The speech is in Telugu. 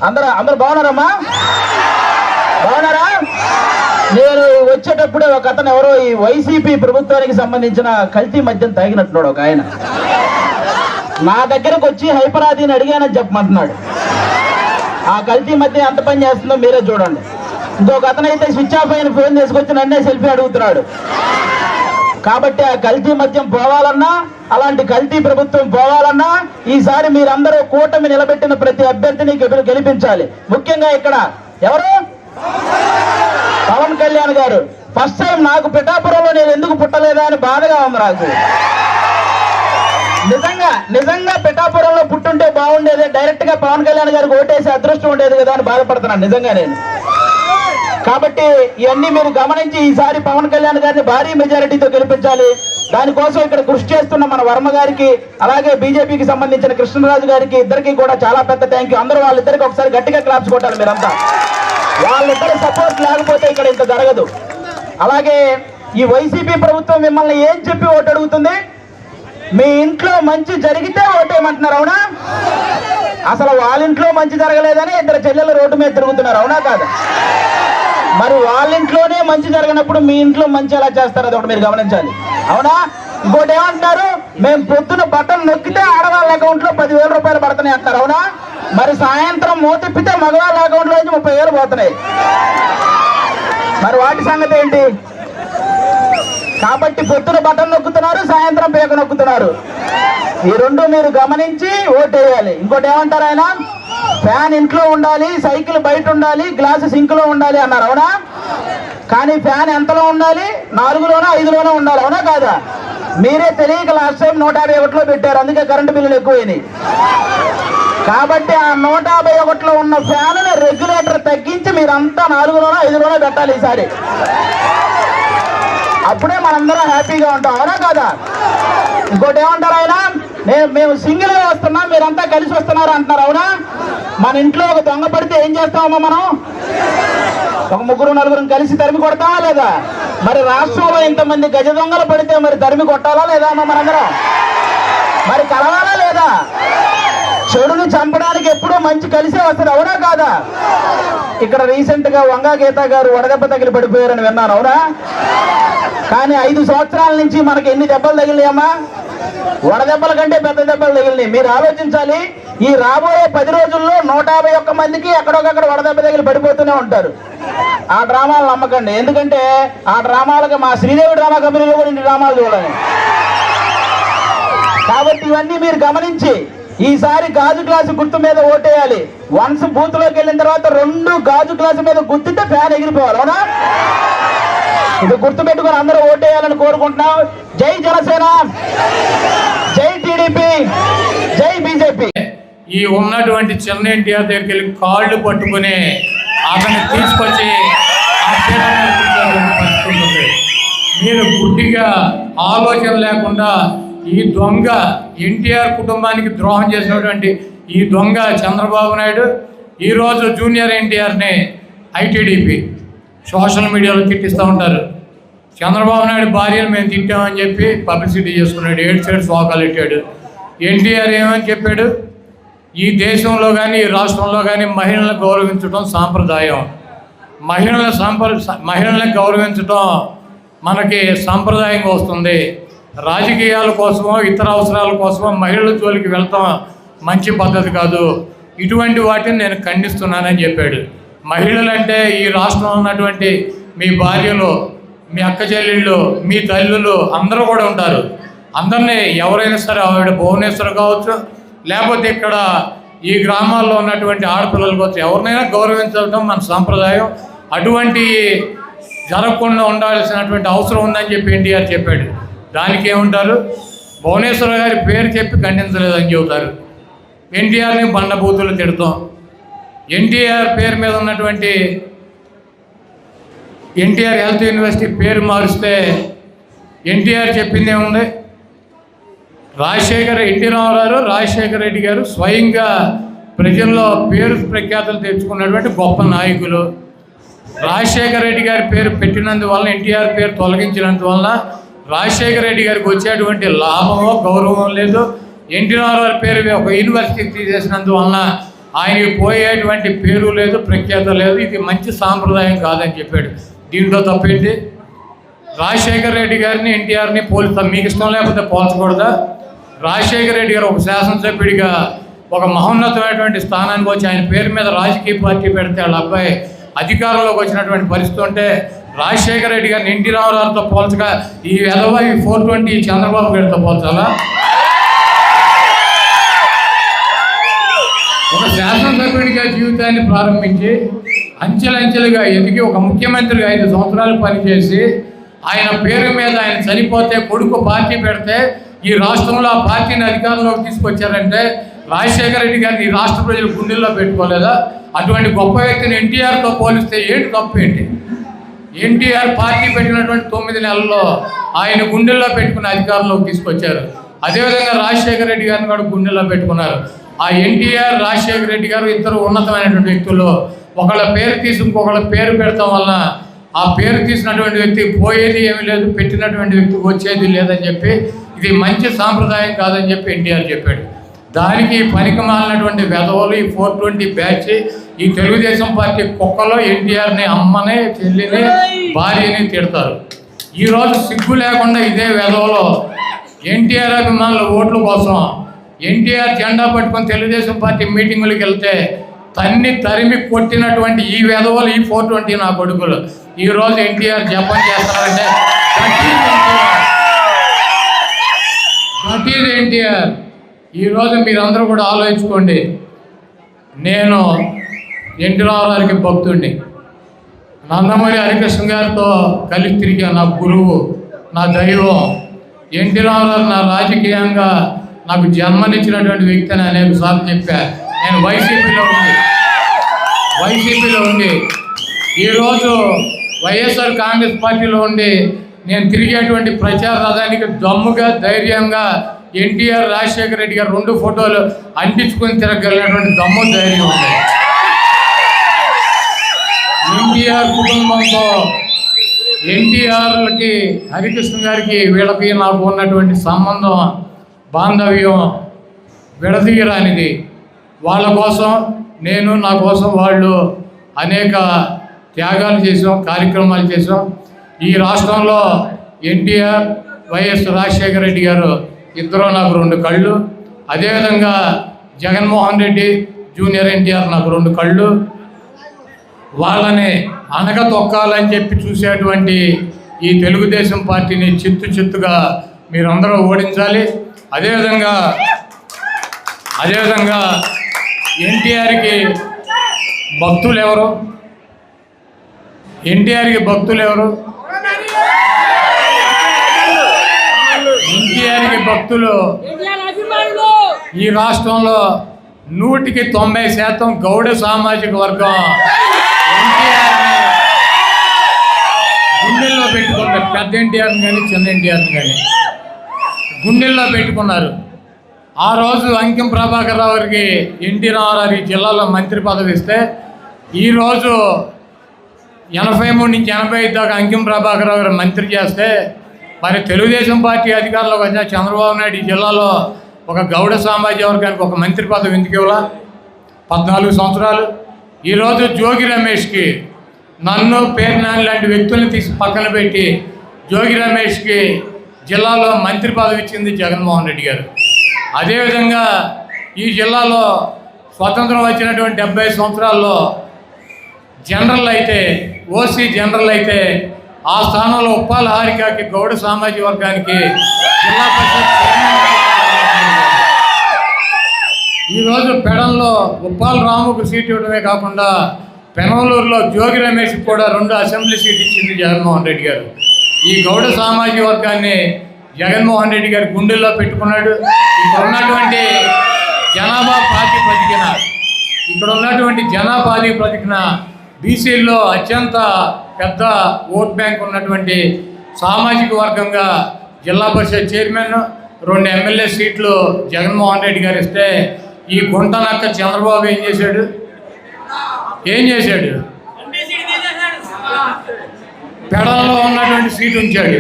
అందరూ బాగున్నారమ్మా? బాగున్నారా? నేను వచ్చేటప్పుడే ఒక అతను ఎవరో ఈ వైసీపీ ప్రభుత్వానికి సంబంధించిన కల్తీ మద్యం తాగినట్టున్నాడు ఒక ఆయన. నా దగ్గరకు వచ్చి హైపరాదిని అడిగానని చెప్పమంటున్నాడు. ఆ కల్తీ మద్యం ఎంత పని చేస్తుందో మీరే చూడండి. ఇంకొక అతనైతే స్విచ్ ఆఫ్ అయిన ఫోన్ తీసుకొచ్చి నన్నే సెల్ఫీ అడుగుతున్నాడు. కాబట్టి ఆ కల్తీ మద్యం పోవాలన్నా, అలాంటి కల్తీ ప్రభుత్వం పోవాలన్నా ఈసారి మీరందరూ కూటమి నిలబెట్టిన ప్రతి అభ్యర్థిని గెలిపించాలి. ముఖ్యంగా ఇక్కడ ఎవరు? పవన్ కళ్యాణ్ గారు. ఫస్ట్ టైం నాకు పిఠాపురంలో నేను ఎందుకు పుట్టలేదా అని బాధగా ఉంది నాకు. నిజంగా పిఠాపురంలో పుట్టుంటే బాగుండేది, డైరెక్ట్ గా పవన్ కళ్యాణ్ గారికి ఓటేసి అదృష్టం ఉండేది కదా అని బాధపడుతున్నాను నిజంగా నేను. కాబట్టి ఇవన్నీ మీరు గమనించి ఈసారి పవన్ కళ్యాణ్ గారిని భారీ మెజారిటీతో గెలిపించాలి. దానికోసం ఇక్కడ కృషి చేస్తున్న మన వర్మ గారికి, అలాగే బీజేపీకి సంబంధించిన కృష్ణరాజు గారికి, ఇద్దరికి కూడా చాలా పెద్ద థ్యాంక్ యూ. అందరూ వాళ్ళిద్దరికి ఒకసారి గట్టిగా క్లాప్స్ కొట్టాలి మీరంతా. వాళ్ళిద్దరి సపోర్ట్ లేకపోతే ఇక్కడ ఇంత జరగదు. అలాగే ఈ వైసీపీ ప్రభుత్వం మిమ్మల్ని ఏం చెప్పి ఓటు అడుగుతుంది? మీ ఇంట్లో మంచి జరిగితే ఓటేయమంటున్నారు, అవునా? అసలు వాళ్ళ ఇంట్లో మంచి జరగలేదని ఇద్దరు చెల్లెలు రోడ్డు మీద తిరుగుతున్నారు, అవునా కాదా? మరి వాళ్ళ ఇంట్లోనే మంచి జరగనప్పుడు మీ ఇంట్లో మంచి ఎలా చేస్తారు? అది ఒకటి మీరు గమనించాలి, అవునా? ఇంకోటి ఏమంటారు? మేము పొద్దున బటన్ నొక్కితే ఆడవాళ్ళ అకౌంట్ లో 10,000 రూపాయలు పడుతున్నాయి అంటారు, అవునా? మరి సాయంత్రం మూతిప్పితే మగవాళ్ళ అకౌంట్ లో నుంచి 30,000 పోతున్నాయి. మరి వాటి సంగతి ఏంటి? కాబట్టి పొద్దున బటన్ నొక్కుతున్నారు, సాయంత్రం పేక నొక్కుతున్నారు. ఈ రెండు మీరు గమనించి ఓటేయాలి. ఇంకోటి ఏమంటారు ఆయన? ఫ్యాన్ ఇంట్లో ఉండాలి, సైకిల్ బయట ఉండాలి, గ్లాసు సింక్ లో ఉండాలి అన్నారు, అవునా? కానీ ఫ్యాన్ ఎంతలో ఉండాలి? 4లోనో 5లోనో ఉండాలి, అవునా కాదా? మీరే తెలియక లాస్ట్ టైం 151లో పెట్టారు, అందుకే కరెంటు బిల్లులు ఎక్కువైనాయి. కాబట్టి ఆ 151లో ఉన్న ఫ్యాన్ రెగ్యులేటర్ తగ్గించి మీరంతా 4లోనో 5లోనో పెట్టాలి ఈసారి. అప్పుడే మనందరం హ్యాపీగా ఉంటాం, అవునా కాదా? ఇంకోటి ఏమంటారు ఆయన? మేము సింగిల్ గా వస్తున్నాం, మీరంతా కలిసి వస్తున్నారు అంటున్నారు, అవునా? మన ఇంట్లో ఒక దొంగ పడితే ఏం చేస్తామమ్మా మనం? ఒక 3-4 కలిసి తరిమి కొడతామా లేదా? మరి రాష్ట్రంలో ఇంతమంది గజ దొంగలు పడితే మరి తరిమి కొట్టాలా లేదా అమ్మా మనందరం? మరి కలవాలా లేదా? చెడుని చంపడానికి ఎప్పుడూ మంచి కలిసే వస్తుంది, అవునా కాదా? ఇక్కడ రీసెంట్ గా వంగా గీత గారు వడదెబ్బ తగిలి పడిపోయారని విన్నాను, అవునా? కానీ 5 సంవత్సరాల నుంచి మనకి ఎన్ని దెబ్బలు తగిలినాయమ్మా? వడదెబ్బల కంటే పెద్ద దెబ్బలు తగిలినాయి. మీరు ఆలోచించాలి, ఈ రాబోయే 10 రోజుల్లో 151 మందికి ఎక్కడొకక్కడ వడదెబ్బ తగిలి పడిపోతూనే ఉంటారు. ఆ డ్రామాలు నమ్మకండి, ఎందుకంటే ఆ డ్రామాలకు మా శ్రీదేవి డ్రామా కంపెనీలో కూడా ఇన్ని డ్రామాలు చూడాలి. కాబట్టి ఇవన్నీ మీరు గమనించి ఈసారి గాజు గ్లాసు గుర్తు మీద ఓటేయాలి. వన్స్ బూత్ లోకి వెళ్ళిన తర్వాత 2 గాజు గ్లాసు మీద గుర్తితే ఫ్యాన్ ఎగిరిపోవాలి, అవునా? ఇది గుర్తు పెట్టుకుని అందరూ ఓటేయాలని కోరుకుంటున్నాం. జై జనసేన, జై టీడీపీ, జై బీజేపీ. ఈ ఉన్నటువంటి చిన్న ఎన్టీఆర్ దగ్గరికి వెళ్ళి కాళ్ళు పట్టుకుని అతన్ని తీసుకొచ్చి పట్టుకుంటుంది. మీరు గుడ్డిగా ఆలోచన లేకుండా ఈ దొంగ ఎన్టీఆర్ కుటుంబానికి ద్రోహం చేసినటువంటి ఈ దొంగ చంద్రబాబు నాయుడు ఈరోజు జూనియర్ ఎన్టీఆర్ని ఐటీడీపీ సోషల్ మీడియాలో తిట్టిస్తూ ఉంటారు. చంద్రబాబు నాయుడు భార్యను మేము తిట్టామని చెప్పి పబ్లిసిటీ చేసుకున్నాడు, 7 సైడ్ శోకాలు పెట్టాడు. ఎన్టీఆర్ ఏమని చెప్పాడు? ఈ దేశంలో కానీ ఈ రాష్ట్రంలో కానీ మహిళలను గౌరవించడం సాంప్రదాయం. మహిళలను గౌరవించడం మనకి సాంప్రదాయంగా వస్తుంది. రాజకీయాల కోసమో ఇతర అవసరాల కోసమో మహిళల జోలికి వెళ్తాం మంచి పద్ధతి కాదు. ఇటువంటి వాటిని నేను ఖండిస్తున్నానని చెప్పాడు. మహిళలంటే ఈ రాష్ట్రంలో ఉన్నటువంటి మీ భార్యలు, మీ అక్క చెల్లెళ్ళు, మీ తల్లులు అందరూ కూడా ఉంటారు. అందరినీ ఎవరైనా సరే, ఆవిడ భువనేశ్వర్ కావచ్చు, లేకపోతే ఇక్కడ ఈ గ్రామాల్లో ఉన్నటువంటి ఆడపిల్లలు కావచ్చు, ఎవరినైనా గౌరవించడం మన సాంప్రదాయం. అటువంటి జరగకుండా ఉండాల్సినటువంటి అవసరం ఉందని చెప్పి ఎన్టీఆర్ చెప్పాడు. దానికి ఏముంటారు? భువనేశ్వర్ గారి పేరు చెప్పి ఖండించలేదని చెబుతారు. ఎన్టీఆర్ని బండబూతులు తిడతాం. ఎన్టీఆర్ పేరు మీద ఉన్నటువంటి ఎన్టీఆర్ హెల్త్ యూనివర్సిటీ పేరు మారుస్తే ఎన్టీఆర్ చెప్పింది ఏముంది? ఎన్టీ రామారావు, రాజశేఖర రెడ్డి గారు స్వయంగా ప్రజల్లో పేరు ప్రఖ్యాతులు తెచ్చుకున్నటువంటి గొప్ప నాయకులు. రాజశేఖర రెడ్డి గారి పేరు పెట్టినందువల్ల, ఎన్టీఆర్ పేరు తొలగించినందువల్ల రాజశేఖర రెడ్డి గారికి వచ్చేటువంటి లాభమో గౌరవం లేదు. ఎన్టీ రామారావు పేరు ఒక యూనివర్సిటీకి తీసేసినందువలన ఆయనకి పోయేటువంటి పేరు లేదు, ప్రఖ్యాత లేదు, ఇది మంచి సాంప్రదాయం కాదని చెప్పాడు. దీంట్లో తప్పేంటి? రాజశేఖర రెడ్డి గారిని ఎన్టీఆర్ని పోలుస్తాం, మీకు ఇష్టం లేకపోతే పోల్చకూడదా? రాజశేఖర రెడ్డి గారు ఒక శాసనసభ్యుడిగా ఒక మహోన్నతమైనటువంటి స్థానానికి వచ్చి ఆయన పేరు మీద రాజకీయ పార్టీ పెడితే వాళ్ళ అబ్బాయి అధికారంలోకి వచ్చినటువంటి పరిస్థితి ఉంటే రాజశేఖర రెడ్డి గారిని ఎన్టీ రామారావుతో పోల్చగా ఈ ఎదవ ఈ 420 చంద్రబాబు గారితో పోల్చాలా? ఒక శాసనసభ్యుడిగా జీవితాన్ని ప్రారంభించి అంచెలంచెలుగా ఎదిగి ఒక ముఖ్యమంత్రిగా 5 సంవత్సరాలు పనిచేసి ఆయన పేరు మీద ఆయన చనిపోతే కొడుకు పార్టీ పెడితే ఈ రాష్ట్రంలో ఆ పార్టీని అధికారంలోకి తీసుకొచ్చారంటే రాజశేఖర రెడ్డి గారిని ఈ రాష్ట్ర ప్రజలు గుండెల్లో పెట్టుకోలేదా? అటువంటి గొప్ప వ్యక్తిని ఎన్టీఆర్తో పోలిస్తే ఏంటి తప్పు ఏంటి? ఎన్టీఆర్ పార్టీ పెట్టినటువంటి 9 నెలల్లో ఆయన గుండెల్లో పెట్టుకుని అధికారంలోకి తీసుకొచ్చారు. అదేవిధంగా రాజశేఖర రెడ్డి గారిని కూడా గుండెల్లో పెట్టుకున్నారు. ఆ ఎన్టీఆర్ రాజశేఖర రెడ్డి గారు ఇద్దరు ఉన్నతమైనటువంటి వ్యక్తులు. ఒకళ్ళ పేరు తీసి ఇంకొకళ్ళ పేరు పెడతాం వలన ఆ పేరు తీసినటువంటి వ్యక్తికి పోయేది ఏమీ లేదు, పెట్టినటువంటి వ్యక్తికి వచ్చేది లేదని చెప్పి ఇది మంచి సాంప్రదాయం కాదని చెప్పి ఎన్టీఆర్ చెప్పాడు. దానికి పనికి మాలినటువంటి వెధవలు ఈ 420 బ్యాచ్ ఈ తెలుగుదేశం పార్టీ కుక్కలో ఎన్టీఆర్ని అమ్మని, చెల్లిని, భార్యని తిడతారు. ఈరోజు సిగ్గు లేకుండా ఇదే వెధవలో ఎన్టీఆర్ అభిమానుల ఓట్ల కోసం ఎన్టీఆర్ జెండా పట్టుకొని తెలుగుదేశం పార్టీ మీటింగులకు వెళ్తే తరిమి కొట్టినటువంటి ఈ వెధవలు ఈ 420 నా కొడుకులు ఈరోజు ఎన్టీఆర్ జపం చేస్తారంటే దట్ ఈజ్ ఎన్టీఆర్. ఈరోజు మీరందరూ కూడా ఆలోచించుకోండి. నేను ఎన్టీ రామారావుకి భక్తుడిని. నందమూరి హరికృష్ణ గారితో కలిసి తిరిగా నా గురువు, నా దైవం. ఎన్టీ రామారావు నా రాజకీయంగా నాకు జన్మనిచ్చినటువంటి వ్యక్తి అని అనేక సార్లు చెప్పా. నేను వైసీపీలో ఉండి ఈరోజు వైఎస్ఆర్ కాంగ్రెస్ పార్టీలో ఉండి నేను తిరిగేటువంటి ప్రచార రథానికి దమ్ముగా, ధైర్యంగా ఎన్టీఆర్ రాజశేఖర రెడ్డి గారు 2 ఫోటోలు అంటించుకొని తిరగలిగినటువంటి దమ్ము, ధైర్యం ఉంది. ఎన్టీఆర్ కుటుంబంతో ఎన్టీఆర్లకి, హరికృష్ణ గారికి, వీళ్ళకి నాకు ఉన్నటువంటి సంబంధం, బాంధవ్యం విడదీయరానిది. వాళ్ళ కోసం నేను, నా కోసం వాళ్ళు అనేక త్యాగాలు చేసాం, కార్యక్రమాలు చేసాం. ఈ రాష్ట్రంలో ఎన్టీఆర్, వైఎస్ రాజశేఖర రెడ్డి గారు ఇద్దరు నాకు 2 కళ్ళు. అదేవిధంగా జగన్మోహన్ రెడ్డి, జూనియర్ ఎన్టీఆర్ నాకు 2 కళ్ళు. వాళ్ళని అనగతొక్కాలని చెప్పి చూసేటువంటి ఈ తెలుగుదేశం పార్టీని చిత్తుగా మీరందరూ ఓడించాలి. అదేవిధంగా ఎన్టీఆర్కి భక్తులు ఎవరు? ఎన్టీఆర్కి భక్తులు ఎవరు? ఎన్టీఆర్కి భక్తులు ఈ రాష్ట్రంలో 100% గౌడ సామాజిక వర్గం ఎన్టీఆర్ని గుండెల్లో పెట్టుకున్నారు. పెద్ద ఎన్టీఆర్ని కానీ చిన్న ఎన్టీఆర్ని కానీ గుండెల్లో పెట్టుకున్నారు. ఆ రోజు అంకిం ప్రభాకర్ రావు గారికి ఎన్టీ రామారావు జిల్లాలో మంత్రి పదవి ఇస్తే ఈరోజు 83 నుంచి 85 దాకా అంకిం ప్రభాకర్ రావు గారు మంత్రి చేస్తే మరి తెలుగుదేశం పార్టీ అధికారంలోకి వచ్చిన చంద్రబాబు నాయుడు ఈ జిల్లాలో ఒక గౌడ సామాజిక వర్గానికి ఒక మంత్రి పదవి ఎందుకు ఇవ్వాలా? 14 సంవత్సరాలు. ఈరోజు జోగి రమేష్కి, నన్ను, పేర్నాని లాంటి వ్యక్తులను తీసి పక్కన పెట్టి జోగి రమేష్కి జిల్లాలో మంత్రి పదవి ఇచ్చింది జగన్మోహన్ రెడ్డి గారు. అదేవిధంగా ఈ జిల్లాలో స్వతంత్రం వచ్చినటువంటి 70 సంవత్సరాల్లో జనరల్ అయితే, ఓసీ జనరల్ అయితే ఆ స్థానంలో ఉప్పాల హారికకి గౌడ సామాజిక వర్గానికి జిల్లా పరిషత్ ఈరోజు పెడంలో ఉప్పాల రాముకు సీట్ ఇవ్వడమే కాకుండా పెనమలూరులో జోగి రమేష్ కూడా 2 అసెంబ్లీ సీట్ ఇచ్చింది జగన్మోహన్ రెడ్డి గారు. ఈ గౌడ సామాజిక వర్గాన్ని జగన్మోహన్ రెడ్డి గారి గుండెల్లో పెట్టుకున్నాడు. ఇక్కడ ఉన్నటువంటి జనాభా ప్రాతిపదికన బీసీల్లో అత్యంత పెద్ద ఓట్ బ్యాంక్ ఉన్నటువంటి సామాజిక వర్గంగా జిల్లా పరిషత్ చైర్మన్, 2 ఎమ్మెల్యే సీట్లు జగన్మోహన్ రెడ్డి గారు ఇస్తే ఈ గుంటనక్క చంద్రబాబు ఏం చేశాడు? పెడల్లో ఉన్నటువంటి సీటు ఉంచాడు.